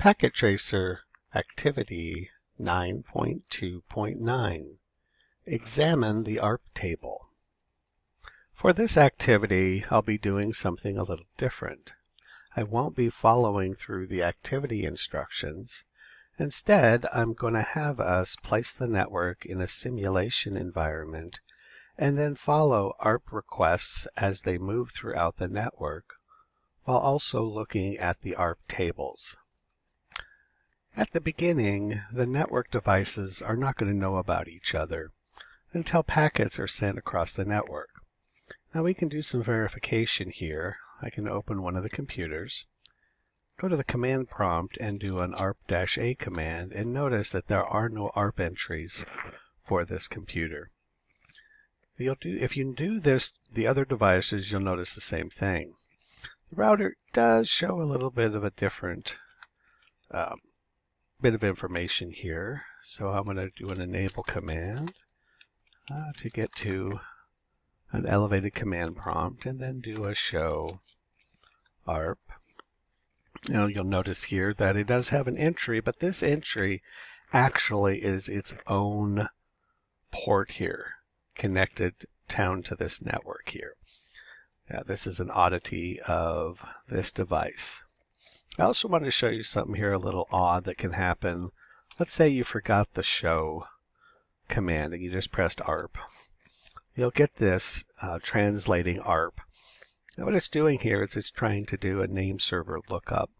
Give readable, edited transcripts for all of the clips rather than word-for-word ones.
Packet Tracer Activity 9.2.9. Examine the ARP table. For this activity, I'll be doing something a little different. I won't be following through the activity instructions. Instead, I'm going to have us place the network in a simulation environment and then follow ARP requests as they move throughout the network, while also looking at the ARP tables. At the beginning, the network devices are not going to know about each other until packets are sent across the network. Now we can do some verification here. I can open one of the computers, go to the command prompt and do an ARP-A command, and notice that there are no ARP entries for this computer. If you do this, the other devices, you'll notice the same thing. The router does show a little bit of a different bit of information here. So I'm going to do an enable command to get to an elevated command prompt and then do a show ARP. Now you'll notice here that it does have an entry, but this entry actually is its own port here, connected down to this network here. This is an oddity of this device. I also want to show you something here a little odd that can happen. Let's say you forgot the show command and you just pressed ARP. You'll get this translating ARP. Now what it's doing here is it's trying to do a name server lookup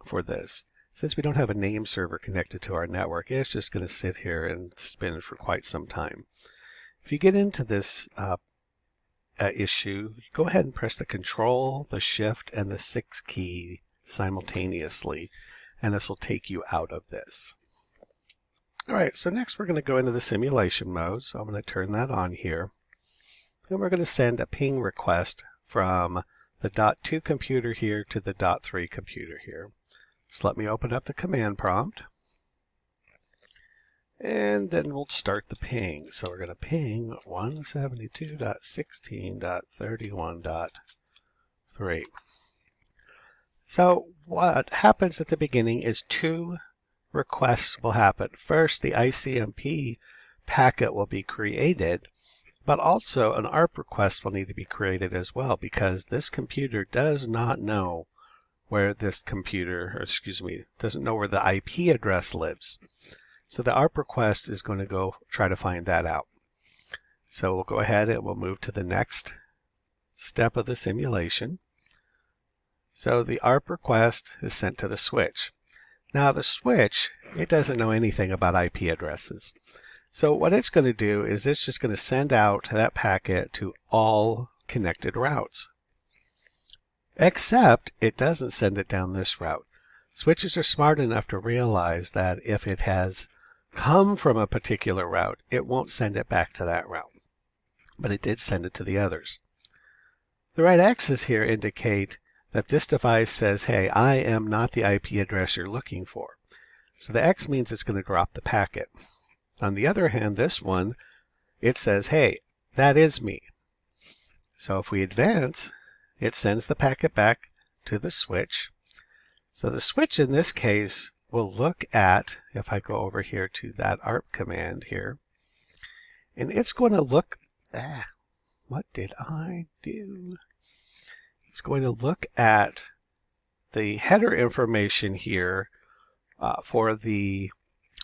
for this. Since we don't have a name server connected to our network, it's just going to sit here and spin for quite some time. If you get into this issue, go ahead and press the Control, the Shift, and the 6 key simultaneously, and this will take you out of this. Alright, so next we're going to go into the simulation mode, so I'm going to turn that on here. And we're going to send a ping request from the .2 computer here to the .3 computer here. So let me open up the command prompt. And then we'll start the ping. So we're going to ping 172.16.31.3. So what happens at the beginning is two requests will happen. First, the ICMP packet will be created, but also an ARP request will need to be created as well, because this computer does not know where this computer, or excuse me, doesn't know where the IP address lives. So the ARP request is going to go try to find that out. So we'll go ahead and we'll move to the next step of the simulation. So the ARP request is sent to the switch. Now the switch, it doesn't know anything about IP addresses. So what it's going to do is it's just going to send out that packet to all connected routes. Except it doesn't send it down this route. Switches are smart enough to realize that if it has come from a particular route, it won't send it back to that route. But it did send it to the others. The right X's here indicate that this device says, hey, I am not the IP address you're looking for. So the X means it's going to drop the packet. On the other hand, this one, it says, hey, that is me. So if we advance, it sends the packet back to the switch. So the switch in this case will look at, if I go over here to that ARP command here, and it's going to look, what did I do? It's going to look at the header information here for the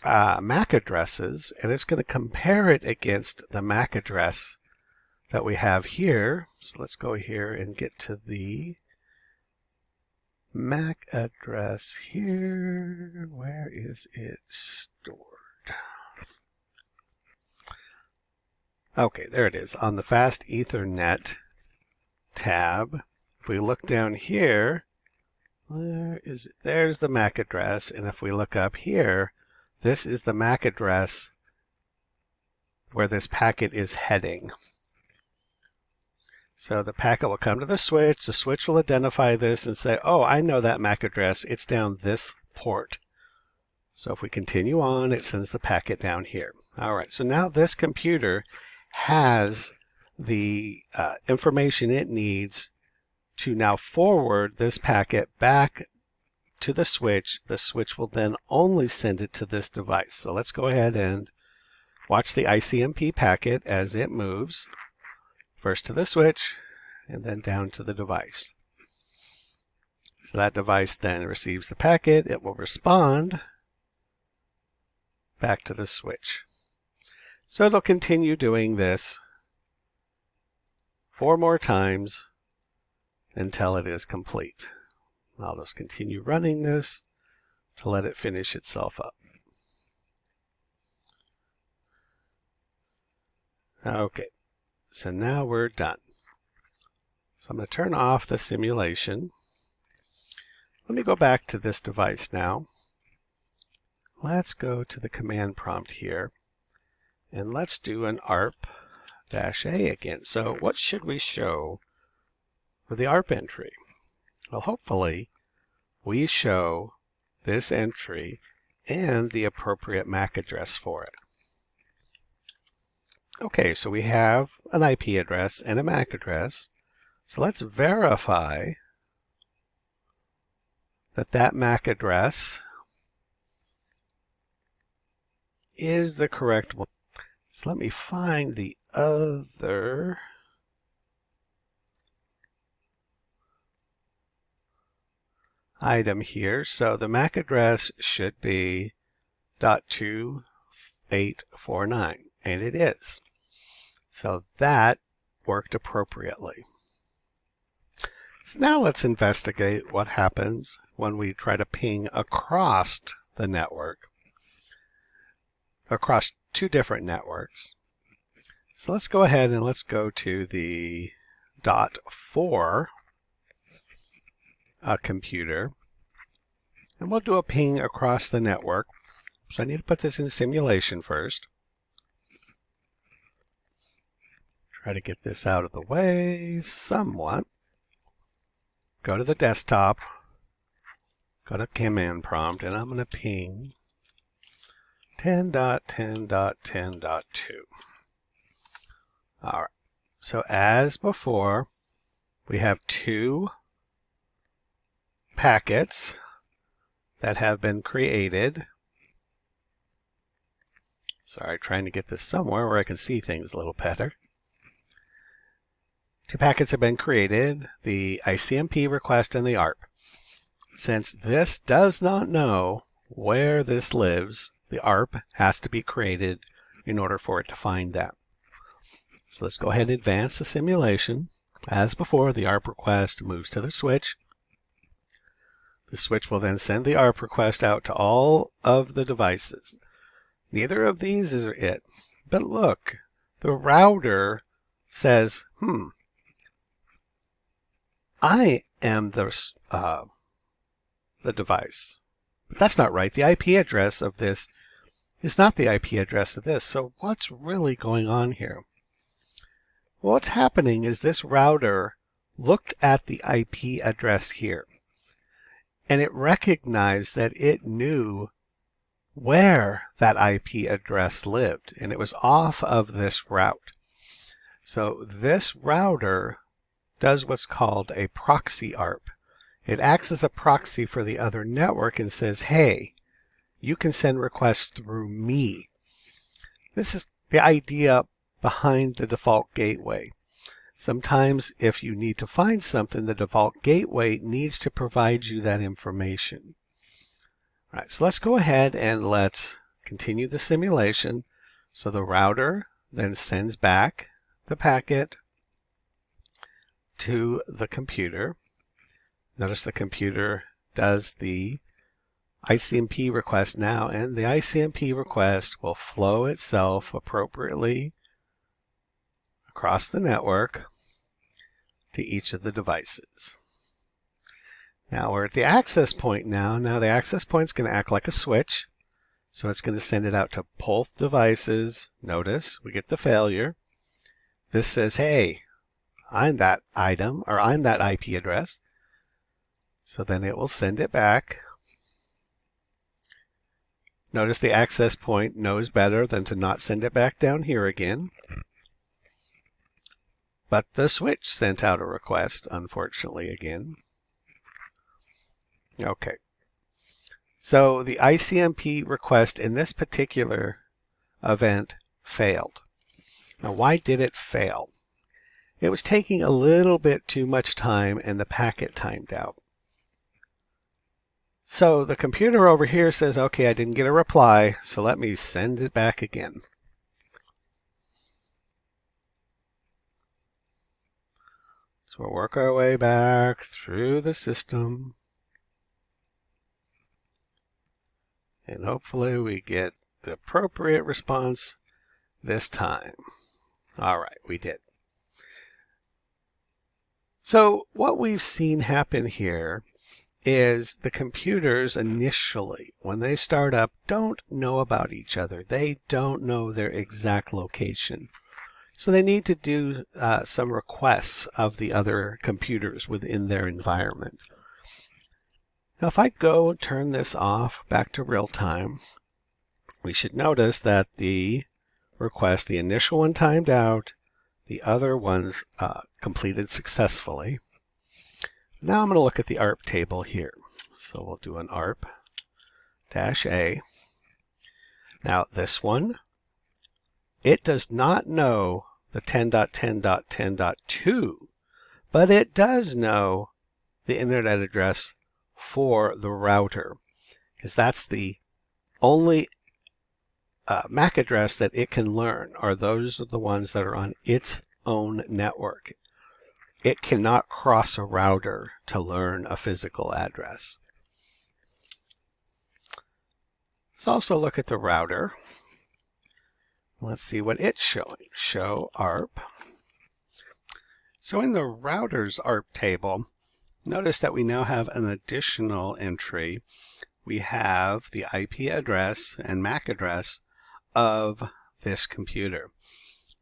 MAC addresses, and it's going to compare it against the MAC address that we have here. So let's go here and get to the MAC address here. Where is it stored? Okay, there it is on the Fast Ethernet tab. If we look down here, there's the MAC address, and if we look up here, this is the MAC address where this packet is heading. So the packet will come to the switch will identify this and say, oh, I know that MAC address, it's down this port. So if we continue on, it sends the packet down here. Alright, so now this computer has the information it needs to now forward this packet back to the switch will then only send it to this device. So let's go ahead and watch the ICMP packet as it moves, first to the switch and then down to the device. So that device then receives the packet. It will respond back to the switch. So it'll continue doing this 4 more times until it is complete. I'll just continue running this to let it finish itself up. Okay, so now we're done. So I'm going to turn off the simulation. Let me go back to this device now. Let's go to the command prompt here, and let's do an ARP-A again. So what should we show for the ARP entry? Well, hopefully we show this entry and the appropriate MAC address for it. Okay, so we have an IP address and a MAC address. So let's verify that that MAC address is the correct one. So let me find the other item here. So the MAC address should be .2849, and it is. So that worked appropriately. So now let's investigate what happens when we try to ping across the network, across 2 different networks. So let's go ahead and let's go to the .4 computer, and we'll do a ping across the network. So I need to put this in simulation first. Try to get this out of the way somewhat. Go to the desktop, go to command prompt, and I'm going to ping 10.10.10.2. All right. So as before, we have 2 packets that have been created. Sorry, trying to get this somewhere where I can see things a little better. 2 packets have been created, the ICMP request and the ARP. Since this does not know where this lives, the ARP has to be created in order for it to find that. So let's go ahead and advance the simulation. As before, the ARP request moves to the switch. The switch will then send the ARP request out to all of the devices. Neither of these is it. But look, the router says, I am the device. But that's not right. The IP address of this is not the IP address of this. So what's really going on here? Well, what's happening is this router looked at the IP address here, and it recognized that it knew where that IP address lived, and it was off of this route. So this router does what's called a proxy ARP. It acts as a proxy for the other network and says, hey, you can send requests through me. This is the idea behind the default gateway. Sometimes if you need to find something, the default gateway needs to provide you that information. All right, so let's go ahead and let's continue the simulation. So the router then sends back the packet to the computer. Notice the computer does the ICMP request now, and the ICMP request will flow itself appropriately across the network to each of the devices. Now we're at the access point now. Now the access point is going to act like a switch. So it's going to send it out to both devices. Notice we get the failure. This says, hey, I'm that item, or I'm that IP address. So then it will send it back. Notice the access point knows better than to not send it back down here again. But the switch sent out a request, unfortunately, again. Okay, So the ICMP request in this particular event failed. Now, why did it fail? It was taking a little bit too much time and the packet timed out. So the computer over here says, okay, I didn't get a reply, so let me send it back again. So we'll work our way back through the system. And hopefully we get the appropriate response this time. All right, we did. So what we've seen happen here is the computers initially, when they start up, don't know about each other. They don't know their exact location. So they need to do some requests of the other computers within their environment. Now, if I go and turn this off back to real time, we should notice that the request, the initial one timed out, the other ones completed successfully. Now I'm going to look at the ARP table here. So we'll do an ARP-A. Now this one, it does not know the 10.10.10.2, but it does know the internet address for the router, because that's the only MAC address that it can learn, are those are the ones that are on its own network. It cannot cross a router to learn a physical address. Let's also look at the router. Let's see what it's showing. Show ARP. So in the router's ARP table, notice that we now have an additional entry. We have the IP address and MAC address of this computer.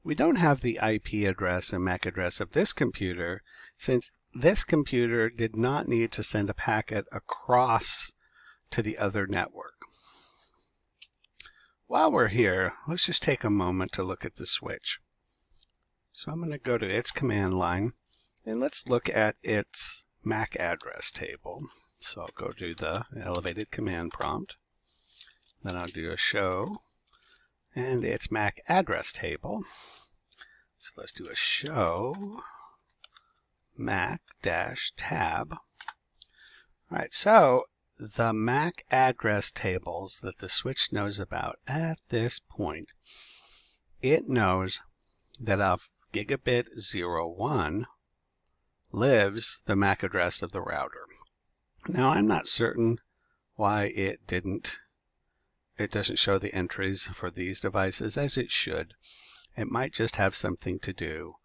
We don't have the IP address and MAC address of this computer, since this computer did not need to send a packet across to the other network. While we're here, let's just take a moment to look at the switch. So I'm going to go to its command line, and let's look at its MAC address table. So I'll go to the elevated command prompt. Then I'll do a show, and its MAC address table. So let's do a show MAC-tab. All right, so the MAC address tables that the switch knows about at this point, it knows that of gigabit 01 lives the MAC address of the router. Now, I'm not certain why it doesn't show the entries for these devices as it should. It might just have something to do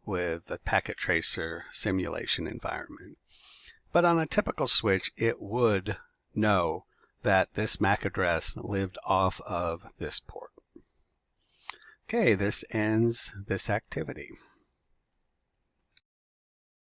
with the packet tracer simulation environment. But on a typical switch, it would know that this MAC address lived off of this port. Okay, this ends this activity.